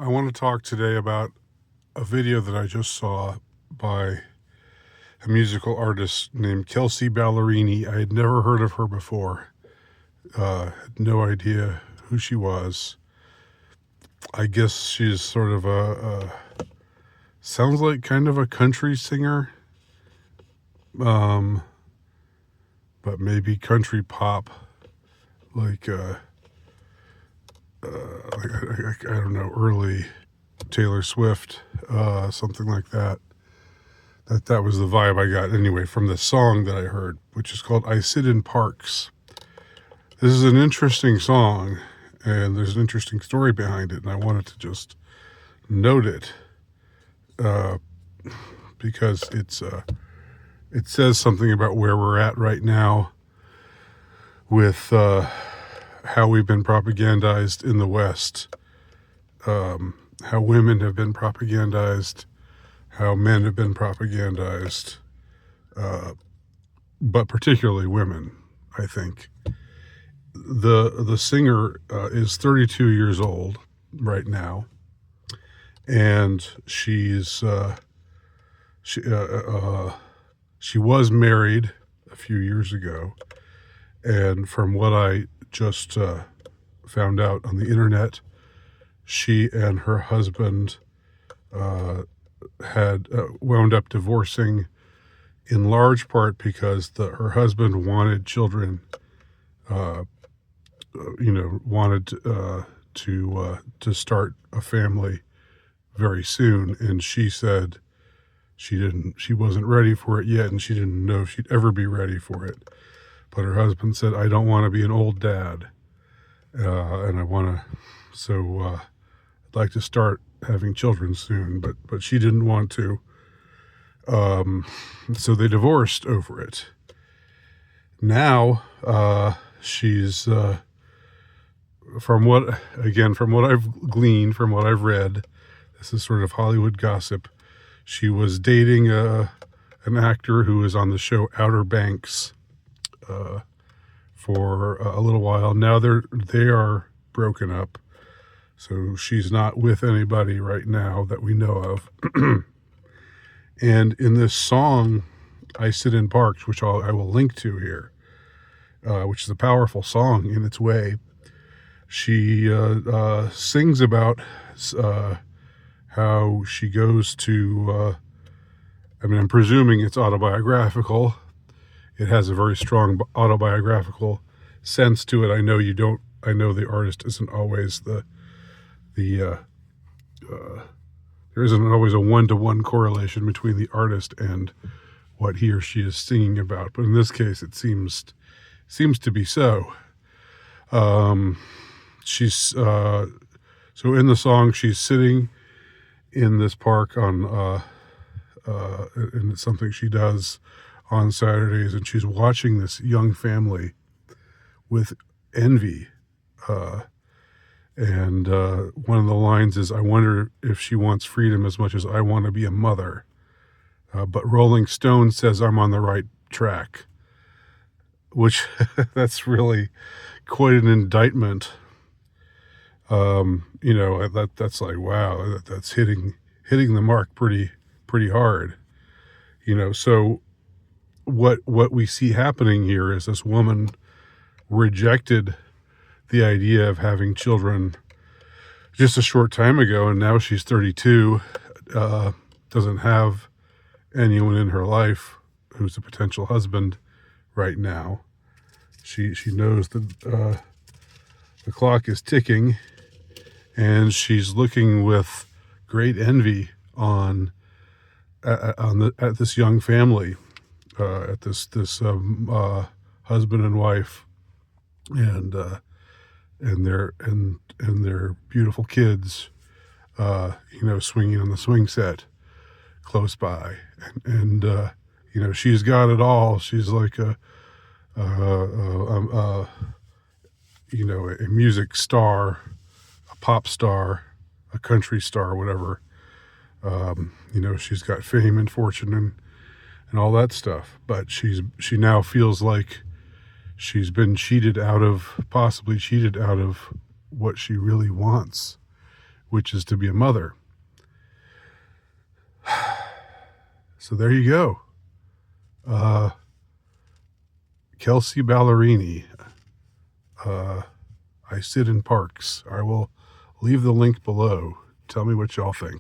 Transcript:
I want to talk today about a video that I just saw by a musical artist named Kelsey Ballerini. I had never heard of her before. Had no idea who she was. I guess she's sort of sounds like kind of a country singer, but maybe country pop, like I don't know, early Taylor Swift, something like that. That was the vibe I got anyway from the song that I heard, which is called "I Sit in Parks." This is an interesting song, and there's an interesting story behind it, and I wanted to just note it because it says something about where we're at right now with how we've been propagandized in the West, how women have been propagandized, how men have been propagandized, but particularly women, I think. The singer is 32 years old right now, and she was married a few years ago, and from what I just found out on the internet, she and her husband had wound up divorcing in large part because her husband wanted children, wanted to start a family very soon, and she said she wasn't ready for it yet, and she didn't know if she'd ever be ready for it. But her husband said, "I don't want to be an old dad, and I want to, so I'd like to start having children soon," but she didn't want to. So they divorced over it. Now she's from what I've gleaned, from what I've read, this is sort of Hollywood gossip. She was dating an actor who was on the show Outer Banks for a little while. Now they are broken up, so she's not with anybody right now that we know of. And in this song, "I Sit in Parks," which I will link to here, which is a powerful song in its way, she sings about how she goes to, I'm presuming it's autobiographical. It has a very strong autobiographical sense to it. I know the artist isn't always there isn't always a one-to-one correlation between the artist and what he or she is singing about, but in this case, it seems to be so. She's so in the song, she's sitting in this park and it's something she does on Saturdays, and she's watching this young family with envy. And one of the lines is, "I wonder if she wants freedom as much as I want to be a mother. But Rolling Stone says I'm on the right track," which that's really quite an indictment. That's like, wow, that's hitting the mark pretty hard. So what we see happening here is this woman rejected the idea of having children just a short time ago, and now she's 32, doesn't have anyone in her life who's a potential husband right now. She knows that the clock is ticking, and she's looking with great envy at this young family, at this husband and wife, and their beautiful kids, swinging on the swing set close by, and she's got it all. She's like a music star, a pop star, a country star, whatever. She's got fame and fortune and all that stuff, but she now feels like she's been possibly cheated out of what she really wants, which is to be a mother. So there you go. Kelsey Ballerini. I sit in parks. I will leave the link below. Tell me what y'all think.